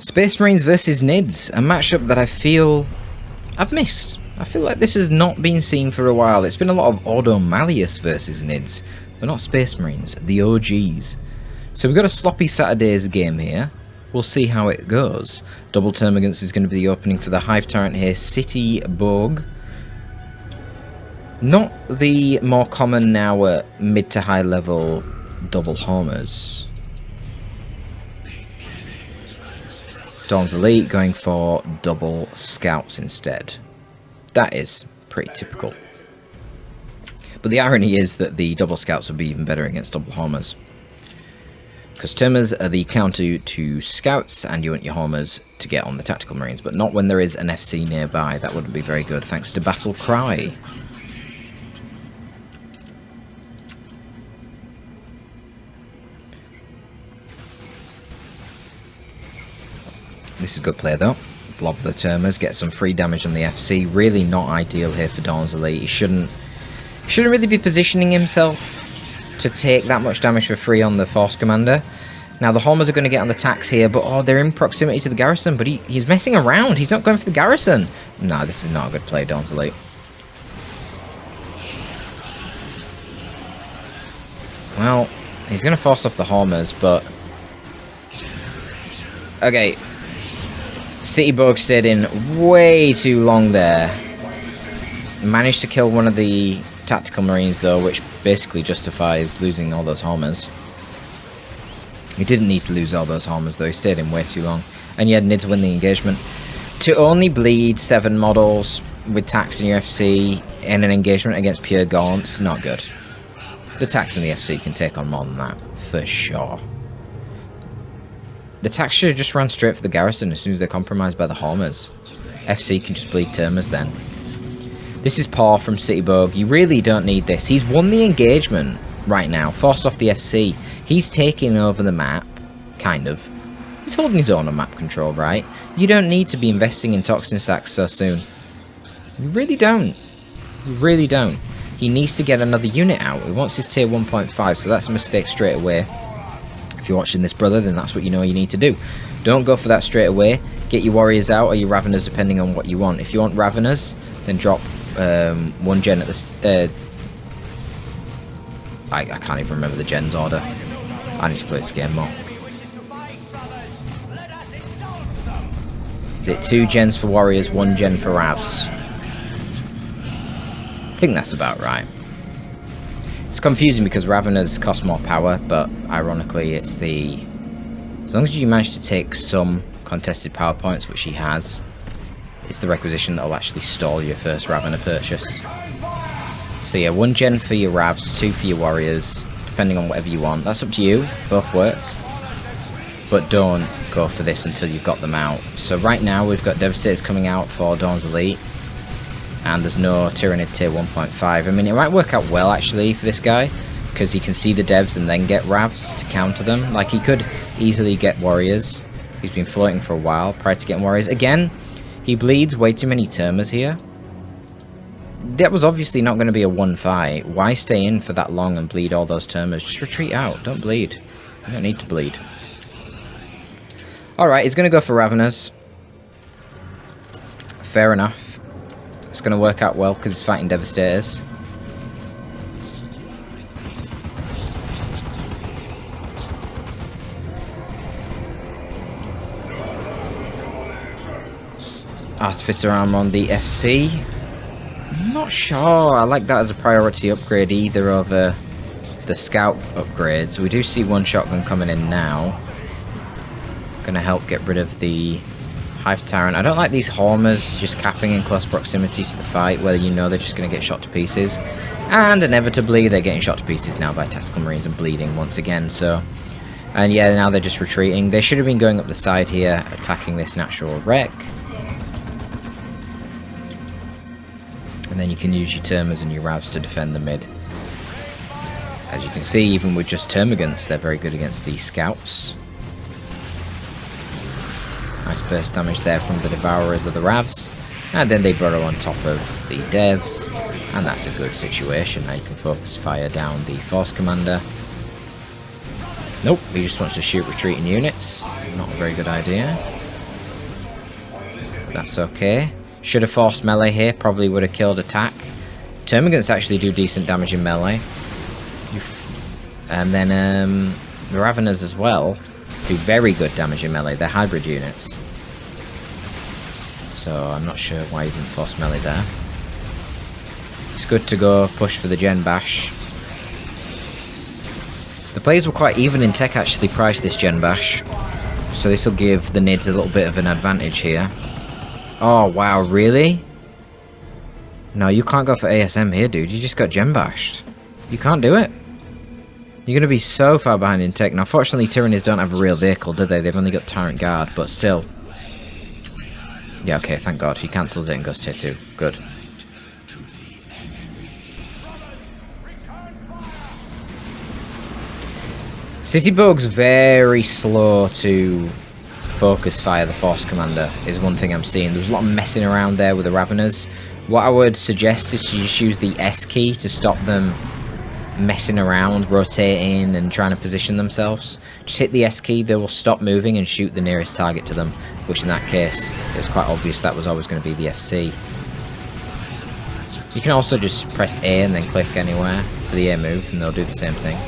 Space Marines versus Nids, a matchup that I feel I've missed. I feel like this has not been seen for a while. It's been a lot of Ordo Malleus versus Nids, but not Space Marines, the OGs. So we've got a sloppy Saturday's game here. We'll see how it goes. Double Termagants is going to be the opening for the Hive Tyrant here, Citabuge. Not the more common now at mid to high level double homers. Dawnselite going for double scouts instead. That is pretty typical. But the irony is that the double scouts would be even better against double homers. Because Termers are the counter to scouts, and you want your homers to get on the tactical marines, but not when there is an FC nearby. That wouldn't be very good, thanks to Battle Cry. This is a good play though. Blob the Termers, get some free damage on the FC. Really not ideal here for Dawnselite. He shouldn't really be positioning himself to take that much damage for free on the Force Commander. Now the homers are going to get on the tax here, but oh, they're in proximity to the garrison, but he's messing around. He's not going for the garrison. No, this is not a good play, Dawnselite. Well, he's going to force off the homers, but okay. Citabuge stayed in way too long there. Managed to kill one of the tactical marines though, which basically justifies losing all those homers. He didn't need to lose all those homers though, he stayed in way too long. And you had Nids win the engagement. To only bleed 7 models with tax in your FC in an engagement against pure gaunts, not good. The tax in the FC can take on more than that, for sure. The tax should have just run straight for the garrison as soon as they're compromised by the homers. FC can just bleed Termers then. This is poor from Citabuge. You really don't need this. He's won the engagement right now, forced off the FC. He's taking over the map, kind of. He's holding his own on map control, right? You don't need to be investing in toxin sacks so soon. You really don't. You really don't. He needs to get another unit out. He wants his tier 1.5, so that's a mistake straight away. If you're watching this, brother, then that's what you know you need to do. Don't go for that straight away. Get your warriors out or your raveners, depending on what you want. If you want raveners, then drop 1 gen at the... I can't even remember the gens order. I need to play this game more. Is it 2 gens for warriors, 1 gen for ravs? I think that's about right. It's confusing because raveners cost more power, but ironically it's the... As long as you manage to take some contested power points, which he has, it's the requisition that will actually stall your first ravener purchase. So yeah, 1 gen for your ravs, 2 for your warriors, depending on whatever you want. That's up to you, both work. But don't go for this until you've got them out. So right now we've got Devastators coming out for Dawnselite, and there's no Tyrannid tier 1.5. I mean, it might work out well actually for this guy, because he can see the devs and then get ravs to counter them. Like, he could easily get warriors. He's been floating for a while prior to getting warriors. Again, he bleeds way too many Termers here. That was obviously not going to be a 1 fight. Why stay in for that long and bleed all those Termers? Just retreat out. Don't bleed. You don't need to bleed. Alright, he's going to go for Raveners. Fair enough. It's going to work out well because he's fighting Devastators. Artificer armor on the FC. I'm not sure I like that as a priority upgrade either over the scout upgrades. We do see 1 shotgun coming in now. Gonna help get rid of the Hive Tyrant. I don't like these homers just capping in close proximity to the fight, whether you know they're just gonna get shot to pieces. And inevitably they're getting shot to pieces now by tactical marines and bleeding once again, so... And yeah, now they're just retreating. They should have been going up the side here, attacking this natural wreck. And then you can use your Termers and your Ravs to defend the mid. As you can see, even with just Termagants, they're very good against the scouts. Nice burst damage there from the Devourers of the Ravs. And then they burrow on top of the Devs. And that's a good situation. Now you can focus fire down the Force Commander. Nope, he just wants to shoot retreating units. Not a very good idea. that's okay. Should have forced melee here, probably would have killed attack. Termagants actually do decent damage in melee. And then the Raveners as well do very good damage in melee. They're hybrid units. So I'm not sure why you didn't force melee there. It's good to go push for the Gen Bash. The players were quite even in tech actually prior to this Gen Bash. So this will give the Nids a little bit of an advantage here. Oh wow, really? No, you can't go for ASM here, dude. You just got Gen Bashed. You can't do it. You're going to be so far behind in tech. Now, fortunately, Tyranids don't have a real vehicle, do they? They've only got Tyrant Guard, but still. Yeah, okay, thank God. He cancels it and goes tier 2. Good. Citabuge's very slow to focus fire the Force Commander, is one thing I'm seeing. There was a lot of messing around there with the Raveners. What I would suggest is to just use the S key to stop them messing around, rotating and trying to position themselves. Just hit the S key, they will stop moving and shoot the nearest target to them, which in that case, it was quite obvious that was always going to be the FC. You can also just press A and then click anywhere for the air move and they'll do the same thing.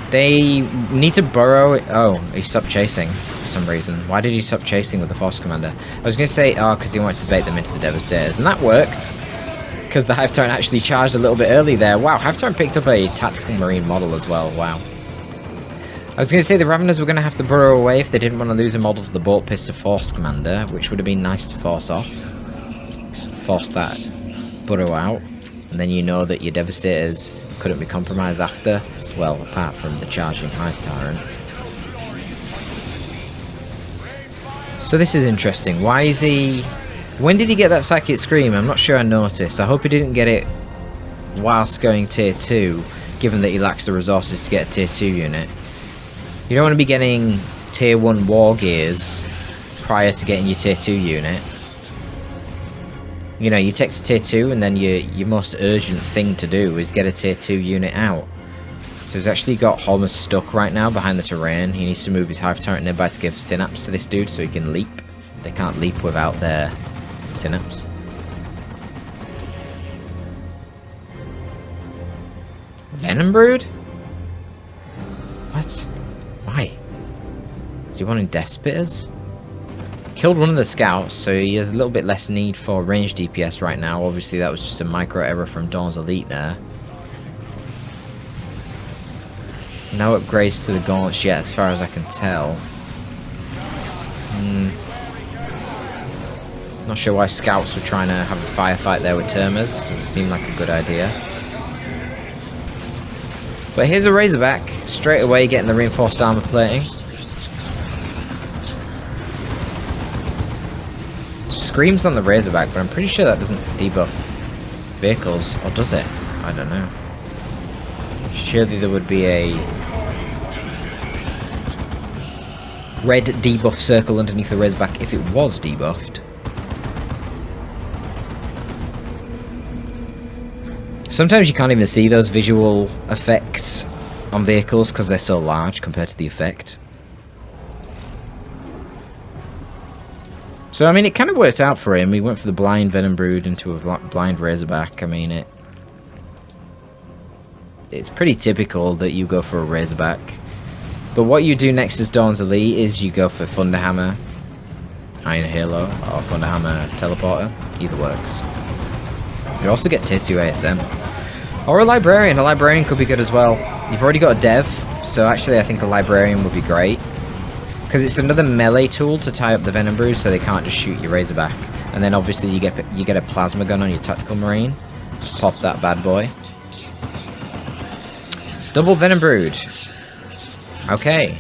They need to burrow. Oh, he stopped chasing for some reason. Why did he stop chasing with the Force Commander? I was going to say, oh, because he wanted to bait them into the Devastators, and that worked. Because the Hive Tyrant actually charged a little bit early there. Wow, Hive Tyrant picked up a Tactical Marine model as well. Wow. I was going to say the Raveners were going to have to burrow away if they didn't want to lose a model to the Bolt Pistol Force Commander, which would have been nice to force off. Force that burrow out. And then you know that your Devastators couldn't be compromised after. Well, apart from the charging Hive Tyrant. So this is interesting. Why is he... When did he get that Psychic Scream? I'm not sure I noticed. I hope he didn't get it whilst going tier 2, given that he lacks the resources to get a tier 2 unit. You don't want to be getting tier 1 war gears prior to getting your tier 2 unit. You know, you take to tier 2 and then your most urgent thing to do is get a tier 2 unit out. So he's actually got Holmer stuck right now behind the terrain. He needs to move his Hive Tyrant nearby to give Synapse to this dude so he can leap. They can't leap without their Synapse. Venom Brood? What? Why? Is he wanting Death Spitters? Killed one of the scouts, so he has a little bit less need for range DPS right now. Obviously that was just a micro error from Dawnselite there. No upgrades to the gauntlets yet as far as I can tell. Not sure why scouts were trying to have a firefight there with Termers. Doesn't seem like a good idea. But here's a Razorback, straight away getting the reinforced armor plating. Screams on the Razorback, but I'm pretty sure that doesn't debuff vehicles, or does it? I don't know. Surely there would be a red debuff circle underneath the Razorback if it was debuffed. Sometimes you can't even see those visual effects on vehicles because they're so large compared to the effect. So I mean, it kind of worked out for him. He went for the blind Venom Brood into a blind Razorback. I mean, it's pretty typical that you go for a Razorback. But what you do next as Dawnselite is you go for Thunderhammer, Iron Halo, or Thunderhammer Teleporter. Either works. You also get tier 2 ASM. Or a Librarian. A Librarian could be good as well. You've already got a Dev, so actually I think a Librarian would be great. Because it's another melee tool to tie up the Venom Brood so they can't just shoot your Razorback. And then obviously you get a Plasma Gun on your Tactical Marine. Pop that bad boy. Double Venom Brood. Okay.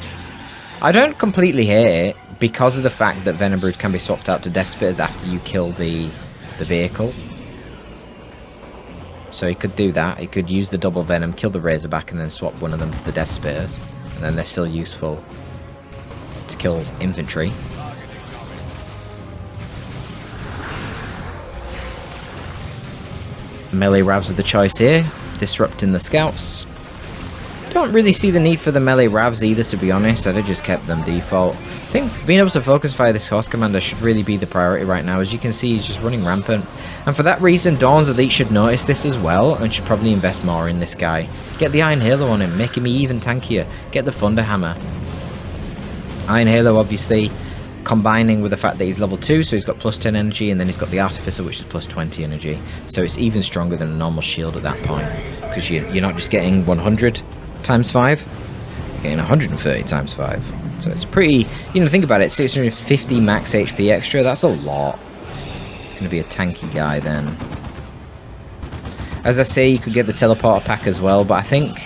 I don't completely hate it because of the fact that Venom Brood can be swapped out to Death Spitters after you kill the vehicle. So he could do that. He could use the double Venom, kill the Razorback, and then swap one of them to the Death Spitters. And then they're still useful to kill infantry. Melee Ravs are the choice here, disrupting the scouts. Don't really see the need for the melee ravs either, to be honest. I'd have just kept them default. I think being able to focus fire this horse commander should really be the priority right now. As you can see, he's just running rampant. And for that reason, Dawn's Elite should notice this as well and should probably invest more in this guy. Get the Iron Halo on him, make him even tankier. Get the Thunder Hammer. Iron Halo, obviously, combining with the fact that he's level 2, so he's got plus 10 energy, and then he's got the Artificer, which is plus 20 energy. So it's even stronger than a normal shield at that point. Because you're not just getting 100 times 5, you're getting 130 times 5. So it's pretty, you know, think about it, 650 max HP extra, that's a lot. It's going to be a tanky guy then. As I say, you could get the teleporter pack as well, but I think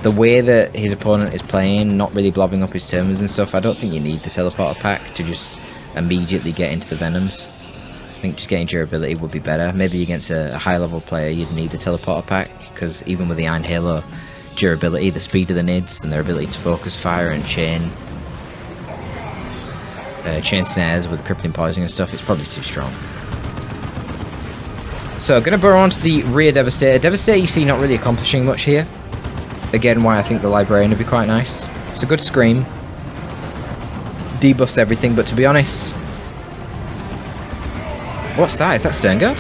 the way that his opponent is playing, not really blobbing up his terminals and stuff, I don't think you need the teleporter pack to just immediately get into the Venoms. I think just getting durability would be better. Maybe against a high level player you'd need the teleporter pack, because even with the Iron Halo durability, the speed of the nids and their ability to focus fire and chain snares with crippling poisoning and stuff, it's probably too strong. So I'm going to burrow onto the rear Devastator. Devastator you see not really accomplishing much here. Again, why I think the Librarian would be quite nice. It's a good scream. Debuffs everything, but to be honest... What's that? Is that Sterngard?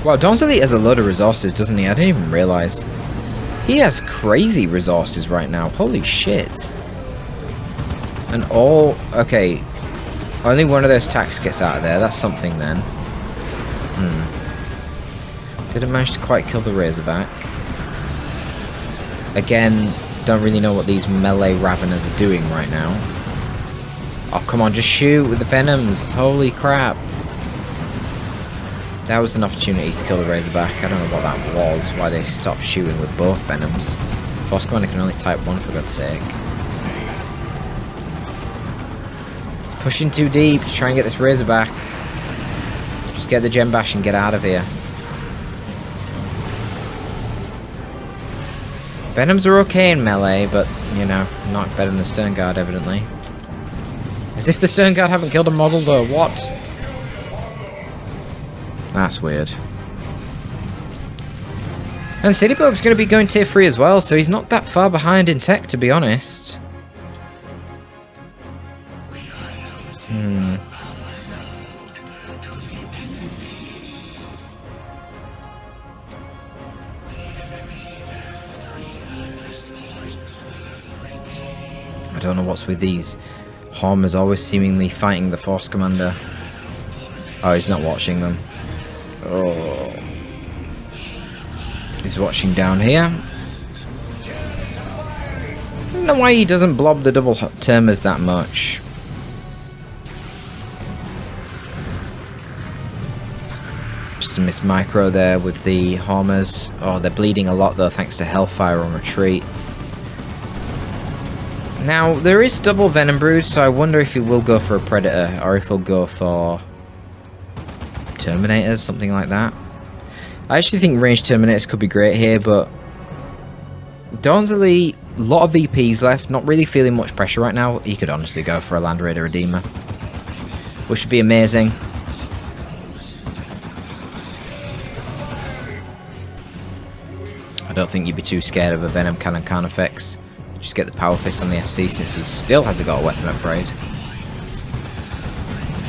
Wow, Dawnselite has a load of resources, doesn't he? I didn't even realise. He has crazy resources right now. Holy shit. And all... Okay. Only one of those attacks gets out of there. That's something then. Didn't manage to quite kill the Razorback. Again, don't really know what these melee Raveners are doing right now. Oh, come on, just shoot with the Venoms. Holy crap. That was an opportunity to kill the Razorback. I don't know what that was, why they stopped shooting with both Venoms. Force Commander can only type one, for God's sake. It's pushing too deep to try and get this Razorback. Just get the Gem Bash and get out of here. Venoms are okay in melee, but, you know, not better than the Sterngard, evidently. As if the Sterngard haven't killed a model, though. What? That's weird. And Citabuge's going to be going tier 3 as well, so he's not that far behind in tech, to be honest. I don't know what's with these Hormers always seemingly fighting the Force Commander. Oh, he's not watching them. Oh. He's watching down here. I don't know why he doesn't blob the double termers that much. Just a miss micro there with the Hormers. Oh, they're bleeding a lot though, thanks to Hellfire on retreat. Now, there is double Venom Brood, so I wonder if he will go for a Predator, or if he'll go for Terminators, something like that. I actually think ranged Terminators could be great here, but Dawnselite, a lot of VPs left, not really feeling much pressure right now. He could honestly go for a Land Raider Redeemer, which would be amazing. I don't think you'd be too scared of a Venom Cannon Carnifex. Just get the Power Fist on the FC since he still hasn't got a weapon upgrade.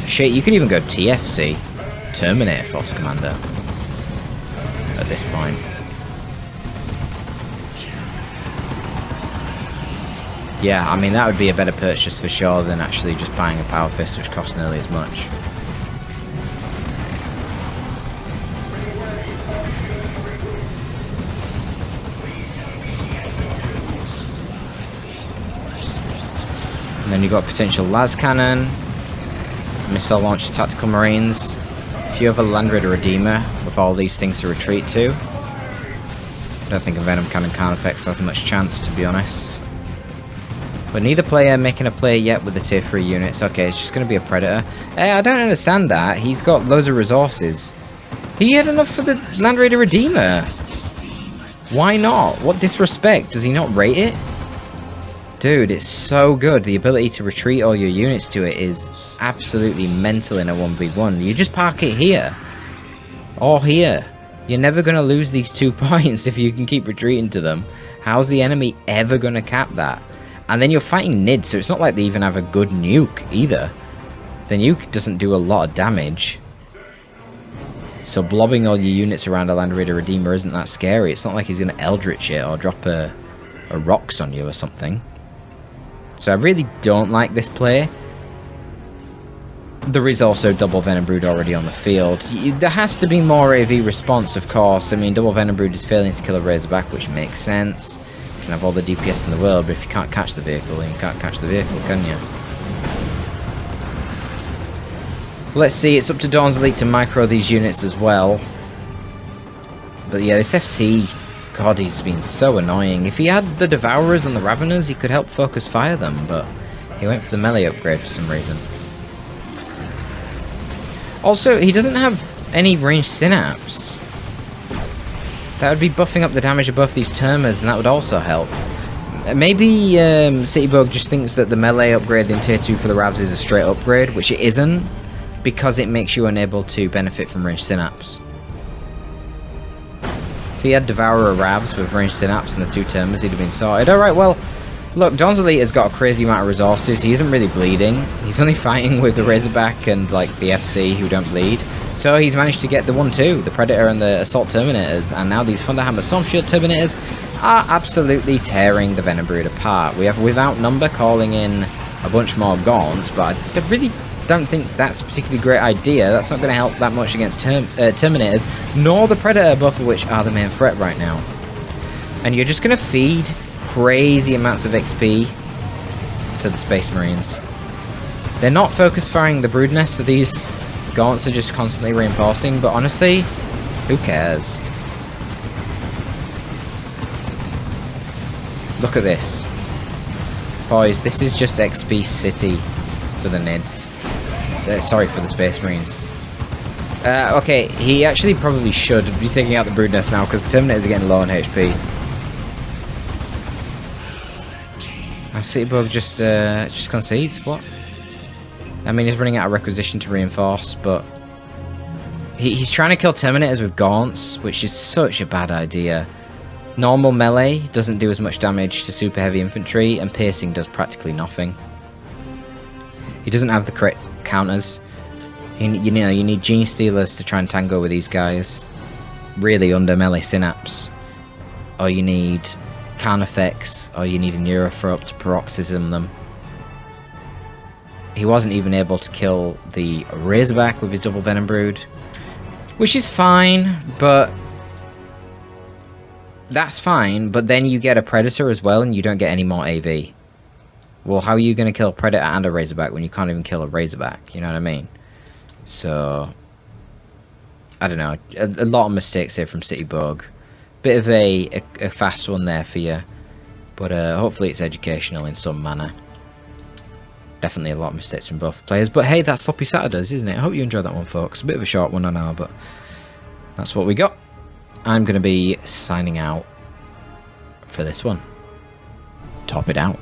Shit, you could even go TFC. Terminator Force Commander. At this point. Yeah, I mean that would be a better purchase for sure than actually just buying a Power Fist which costs nearly as much. And then you've got potential Las Cannon, Missile Launch Tactical Marines, a few other Land Raider Redeemer with all these things to retreat to. I don't think a Venom Cannon Carnifex has much chance, to be honest. But neither player making a play yet with the tier 3 units. Okay, it's just going to be a Predator. I don't understand that. He's got loads of resources. He had enough for the Land Raider Redeemer. Why not? What disrespect? Does he not rate it? Dude, it's so good. The ability to retreat all your units to it is absolutely mental in a 1v1. You just park it here. Or here. You're never going to lose these 2 points if you can keep retreating to them. How's the enemy ever going to cap that? And then you're fighting Nid, so it's not like they even have a good nuke either. The nuke doesn't do a lot of damage. So blobbing all your units around a Land Raider Redeemer isn't that scary. It's not like he's going to Eldritch it or drop a rocks on you or something. So I really don't like this play. There is also double Venom Brood already on the field. There has to be more AV response, of course. I mean, double Venom Brood is failing to kill a Razorback, which makes sense. You can have all the DPS in the world, but if you can't catch the vehicle, then you can't catch the vehicle, can you? Let's see, it's up to Dawnselite to micro these units as well. But yeah, this FC, God, he's been so annoying. If he had the Devourers and the Raveners, he could help focus fire them, but he went for the melee upgrade for some reason. Also, he doesn't have any ranged synapse. That would be buffing up the damage of both these Termers, and that would also help. Maybe Citabuge just thinks that the melee upgrade in tier 2 for the Ravs is a straight upgrade, which it isn't, because it makes you unable to benefit from ranged synapse. If he had Devourer Ravs with ranged synapse and the 2 Termers, he'd have been sorted. Alright, well, look, Dawnselite has got a crazy amount of resources. He isn't really bleeding. He's only fighting with the Razorback and like the FC who don't bleed. So he's managed to get the 1-2, the Predator and the Assault Terminators, and now these Thunderhammer Stormshield Terminators are absolutely tearing the Venom Brood apart. We have Without Number calling in a bunch more Gaunts, but I really don't think that's a particularly great idea. That's not going to help that much against Terminators, nor the Predator, both of which are the main threat right now. And you're just going to feed crazy amounts of XP to the Space Marines. They're not focus firing the brood nests, so these Gaunts are just constantly reinforcing, but honestly, who cares? Look at this. Boys, this is just XP City for the Nids. Sorry, for the Space Marines. Okay, he actually probably should be taking out the brood nest now, because the Terminators are getting low on HP. Citabuge just concedes. What? I mean, he's running out of requisition to reinforce, but he's trying to kill Terminators with Gaunts, which is such a bad idea. Normal melee doesn't do as much damage to super heavy infantry, and piercing does practically nothing. He doesn't have the correct counters. You need Gene Stealers to try and tango with these guys. Really under melee synapse. Or you need Carnifex, or you need a Neurothrope to paroxysm them. He wasn't even able to kill the Razorback with his double Venom Brood, which is fine, but that's fine, but then you get a Predator as well and you don't get any more AV. Well, how are you going to kill a Predator and a Razorback when you can't even kill a Razorback? You know what I mean? So, I don't know. A lot of mistakes here from Citabuge. Bit of a fast one there for you, but hopefully it's educational in some manner. Definitely a lot of mistakes from both players, but hey, that's Sloppy Saturdays, isn't it? I hope you enjoyed that one, folks. A bit of a short one, I know, but that's what we got. I'm going to be signing out for this one. Torpid out.